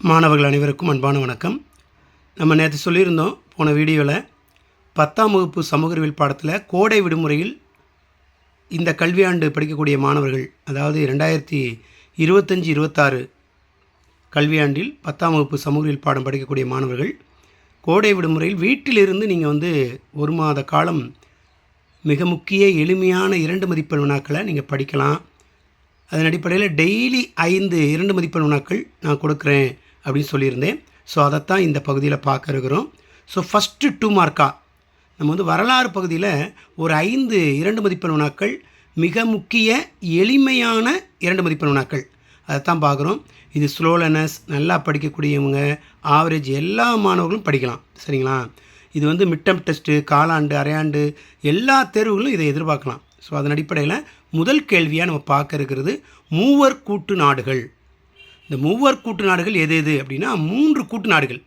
மாணவர்கள் அனைவருக்கும் அன்பான வணக்கம். நம்ம நேற்று சொல்லியிருந்தோம் போன வீடியோவில் 10ஆம் வகுப்பு சமூக அறிவியல் பாடத்தில் கோடை விடுமுறையில் இந்த கல்வியாண்டு படிக்கக்கூடிய மாணவர்கள், அதாவது 2025-26 கல்வியாண்டில் 10ஆம் வகுப்பு சமூக அறிவியல் பாடம் படிக்கக்கூடிய மாணவர்கள் கோடை விடுமுறையில் வீட்டிலிருந்து நீங்கள் ஒரு மாத காலம் மிக முக்கிய எளிமையான 2 மதிப்பெண் வினாக்களை நீங்கள் படிக்கலாம். அதன் அடிப்படையில் டெய்லி 5 2 மதிப்பெண் வினாக்கள் நான் கொடுக்குறேன் அப்படின்னு சொல்லியிருந்தேன். ஸோ அதைத்தான் இந்த பகுதியில் பார்க்க இருக்கிறோம். ஸோ ஃபஸ்ட்டு 2 மார்க்காக நம்ம வரலாறு பகுதியில் ஒரு 5 2 மதிப்பெண் வினாக்கள், மிக முக்கிய எளிமையான 2 மதிப்பெண் வினாக்கள், அதைத்தான் பார்க்குறோம். இது ஸ்லோலனஸ், நல்லா படிக்கக்கூடியவங்க, ஆவரேஜ் எல்லா மாணவர்களும் படிக்கலாம். சரிங்களா? இது மிட்டம் டெஸ்ட்டு, காலாண்டு, அரையாண்டு எல்லா தேர்வுகளும் இதை எதிர்பார்க்கலாம். ஸோ அதன் அடிப்படையில் முதல் கேள்வியாக நம்ம பார்க்க இருக்கிறது மூவர் கூட்டு நாடுகள். இந்த மூவர் கூட்டு நாடுகள் எது எது அப்படின்னா 3 கூட்டு நாடுகள்.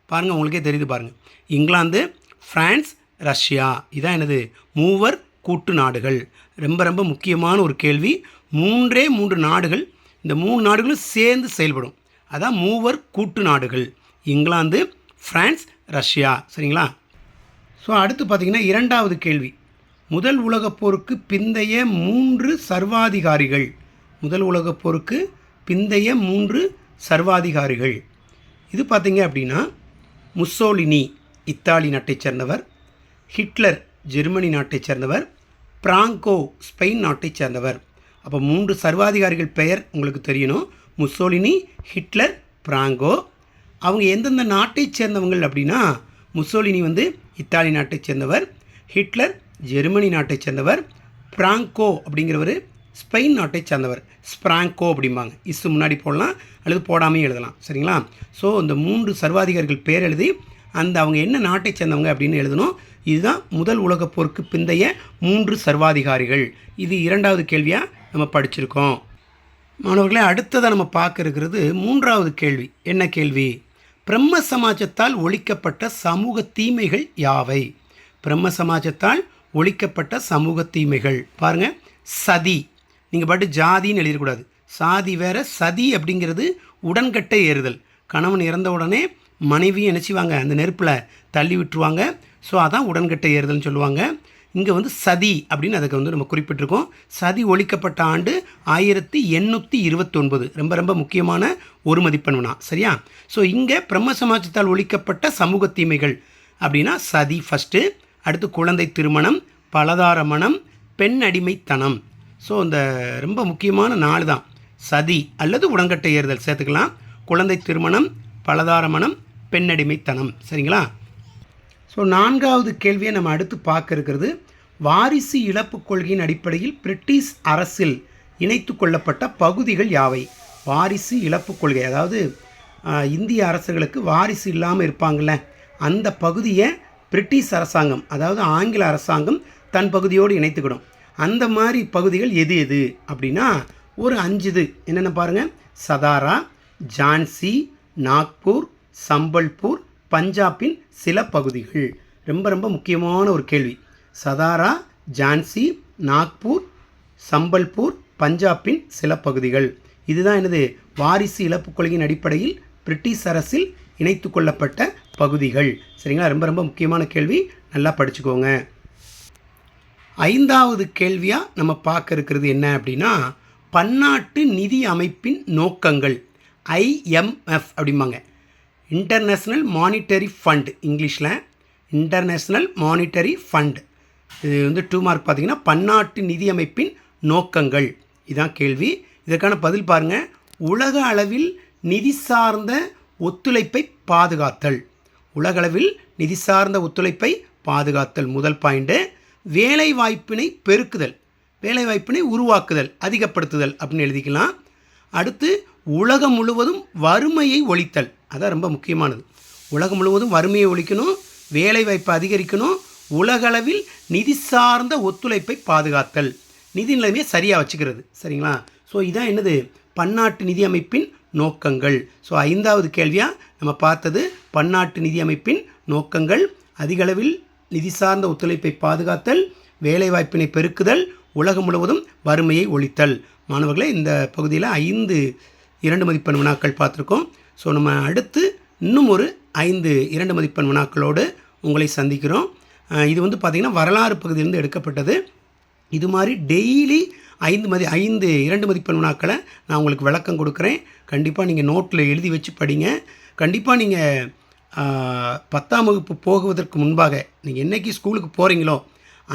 பாருங்கள், உங்களுக்கே தெரியுது பாருங்கள். England, France, Russia. இதான் என்னது? மூவர் கூட்டு நாடுகள். ரொம்ப ரொம்ப முக்கியமான ஒரு கேள்வி. 3 நாடுகள், இந்த 3 நாடுகளும் சேர்ந்து செயல்படும். அதான் மூவர் கூட்டு நாடுகள். England, France, Russia. சரிங்களா? ஸோ அடுத்து பார்த்திங்கன்னா 2வது கேள்வி, முதல் உலகப் போருக்கு பிந்தைய 3 சர்வாதிகாரிகள். முதல் உலகப் போருக்கு பிந்தைய 3 சர்வாதிகாரிகள். இது பார்த்திங்க அப்படின்னா முசோலினி இத்தாலி நாட்டைச் சேர்ந்தவர், ஹிட்லர் ஜெர்மனி நாட்டைச் சேர்ந்தவர், பிராங்கோ ஸ்பெயின் நாட்டைச் சேர்ந்தவர். அப்போ 3 சர்வாதிகாரிகள் பெயர் உங்களுக்கு தெரியணும். Mussolini, Hitler, Franco. அவங்க எந்தெந்த நாட்டைச் சேர்ந்தவங்கள் அப்படின்னா, முசோலினி இத்தாலி நாட்டைச் சேர்ந்தவர், ஹிட்லர் ஜெர்மனி நாட்டைச் சேர்ந்தவர், பிராங்கோ அப்படிங்கிறவர் ஸ்பெயின் நாட்டைச் சேர்ந்தவர். ஸ்ப்ராங்கோ அப்படிம்பாங்க. இஸ்ஸு முன்னாடி போடலாம் அல்லது போடாமையும் எழுதலாம். சரிங்களா? ஸோ இந்த 3 சர்வாதிகாரிகள் பேர் எழுதி அவங்க என்ன நாட்டைச் சேர்ந்தவங்க அப்படின்னு எழுதணும். இதுதான் முதல் உலகப் போருக்கு பிந்தைய 3 சர்வாதிகாரிகள். இது 2வது கேள்வியாக நம்ம படிச்சிருக்கோம். மாணவர்களே, அடுத்ததாக நம்ம பார்க்க இருக்கிறது 3வது கேள்வி. என்ன கேள்வி? பிரம்ம சமாஜத்தால் ஒழிக்கப்பட்ட சமூக தீமைகள் யாவை? பிரம்ம சமாஜத்தால் ஒழிக்கப்பட்ட சமூக தீமைகள். பாருங்கள், சதி. நீங்கள் பாட்டு ஜாதின்னு எழுதிடக்கூடாது. சாதி வேறு, சதி அப்படிங்கிறது உடன்கட்டை ஏறுதல். கணவன் இறந்த உடனே மனைவியும் நினச்சிவாங்க அந்த நெருப்பில் தள்ளி விட்டுருவாங்க. ஸோ அதான் உடன்கட்டை ஏறுதல்னு சொல்லுவாங்க. இங்கே சதி அப்படின்னு அதுக்கு நம்ம குறிப்பிட்டிருக்கோம். சதி ஒழிக்கப்பட்ட ஆண்டு 1829. ரொம்ப ரொம்ப முக்கியமான ஒரு மதிப்பெண் வினா. சரியா? ஸோ இங்கே பிரம்ம சமாஜத்தால் ஒழிக்கப்பட்ட சமூக தீமைகள் அப்படின்னா சதி ஃபஸ்ட்டு, அடுத்து குழந்தை திருமணம், பலதார மனம், பெண் அடிமைத்தனம். ஸோ இந்த ரொம்ப முக்கியமான 4 தான். சதி அல்லது உடன்கட்டை ஏறுதல் சேர்த்துக்கலாம். குழந்தை திருமணம், பலதார மனம், பெண் அடிமைத்தனம். சரிங்களா? ஸோ 4வது கேள்வியை நம்ம அடுத்து பார்க்க இருக்கிறது, வாரிசு இழப்பு கொள்கையின் அடிப்படையில் பிரிட்டிஷ் அரசில் இணைத்து கொள்ளப்பட்ட பகுதிகள் யாவை? வாரிசு இழப்பு கொள்கை, அதாவது இந்திய அரசுகளுக்கு வாரிசு இல்லாமல் இருப்பாங்கள்ல, அந்த பகுதியை பிரிட்டிஷ் அரசாங்கம், அதாவது ஆங்கில அரசாங்கம் தன் பகுதியோடு இணைத்துக்கிடும். அந்த மாதிரி பகுதிகள் எது எது அப்படின்னா ஒரு 5 இது. என்னென்ன பாருங்கள்: சதாரா, ஜான்சி, நாக்பூர், சம்பல்பூர், பஞ்சாபின் சில பகுதிகள். ரொம்ப ரொம்ப முக்கியமான ஒரு கேள்வி. சதாரா, ஜான்சி, நாக்பூர், சம்பல்பூர், பஞ்சாபின் சில பகுதிகள். இதுதான் என்னது? வாரிசு இழப்பு கொள்கையின் அடிப்படையில் பிரிட்டிஷ் அரசில் இணைத்து கொள்ளப்பட்ட பகுதிகள். சரிங்களா? ரொம்ப ரொம்ப முக்கியமான கேள்வி, நல்லா படிச்சுக்கோங்க. 5வது கேள்வியாக நம்ம பார்க்க இருக்கிறது என்ன அப்படின்னா, பன்னாட்டு நிதி அமைப்பின் நோக்கங்கள். IMF அப்படிம்பாங்க, இன்டர்நேஷ்னல் மானிட்டரி ஃபண்ட். இங்கிலீஷில் இன்டர்நேஷ்னல் மானிட்டரி ஃபண்ட். இது 2 மார்க் பார்த்திங்கன்னா பன்னாட்டு நிதி அமைப்பின் நோக்கங்கள். இதுதான் கேள்வி. இதற்கான பதில் பாருங்கள். உலக அளவில் நிதி சார்ந்த ஒத்துழைப்பை பாதுகாத்தல். உலகளவில் நிதி சார்ந்த ஒத்துழைப்பை பாதுகாத்தல் முதல் பாயிண்ட்டு. வேலை வாய்ப்பினை பெருக்குதல், வேலை வாய்ப்பினை உருவாக்குதல், அதிகப்படுத்துதல் அப்படின்னு எழுதிக்கலாம். அடுத்து உலகம் முழுவதும் வறுமையை ஒழித்தல். அதான் ரொம்ப முக்கியமானது. உலகம் முழுவதும் வறுமையை ஒழிக்கணும், வேலை வாய்ப்பை அதிகரிக்கணும், உலகளவில் நிதி சார்ந்த ஒத்துழைப்பை பாதுகாத்தல், நிதி நிலைமையை சரியாக வச்சுக்கிறது. சரிங்களா? ஸோ இதான் என்னது? பன்னாட்டு நிதி அமைப்பின் நோக்கங்கள். ஸோ 5வது கேள்வியாக நம்ம பார்த்தது பன்னாட்டு நிதி அமைப்பின் நோக்கங்கள். அதிகளவில் நிதி சார்ந்த ஒத்துழைப்பை பாதுகாத்தல், வேலைவாய்ப்பினை பெருக்குதல், உலகம் முழுவதும் வறுமையை ஒழித்தல். மாணவர்களே, இந்த பகுதியில் 5 2 மதிப்பெண் வினாக்கள் பார்த்துருக்கோம். ஸோ நம்ம அடுத்து இன்னும் ஒரு 5 2 மதிப்பெண் வினாக்களோடு உங்களை சந்திக்கிறோம். இது வந்து பார்த்திங்கன்னா வரலாறு பகுதியிலிருந்து எடுக்கப்பட்டது. இது மாதிரி டெய்லி 5 2 மதிப்பெண் வினாக்களை நான் உங்களுக்கு விளக்கம் கொடுக்குறேன். கண்டிப்பாக நீங்கள் நோட்டில் எழுதி வச்சு படிங்க. கண்டிப்பாக நீங்கள் 10ஆம் வகுப்பு போகுவதற்கு முன்பாக நீங்கள் என்றைக்கு ஸ்கூலுக்கு போகிறீங்களோ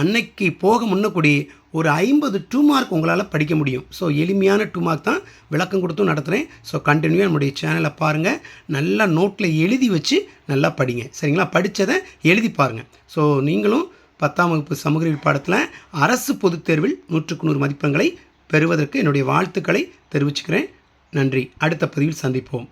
அன்னைக்கு போக முன்னக்கூடி ஒரு 50 2 மார்க் உங்களால் படிக்க முடியும். ஸோ எளிமையான 2 மார்க் தான் விளக்கம் கொடுத்தும் நடத்துகிறேன். ஸோ கண்டினியூவாக நம்முடைய சேனலை பாருங்கள். நல்லா நோட்டில் எழுதி வச்சு நல்லா படிங்க. சரிங்களா? படித்ததை எழுதி பாருங்கள். ஸோ நீங்களும் 10ஆம் வகுப்பு சமூகவியல் பாடத்தில் அரசு பொதுத் தேர்வில் 100க்கு 100 மதிப்பெண்களை பெறுவதற்கு என்னுடைய வாழ்த்துக்களை தெரிவிச்சுக்கிறேன். நன்றி. அடுத்த பதிவில் சந்திப்போம்.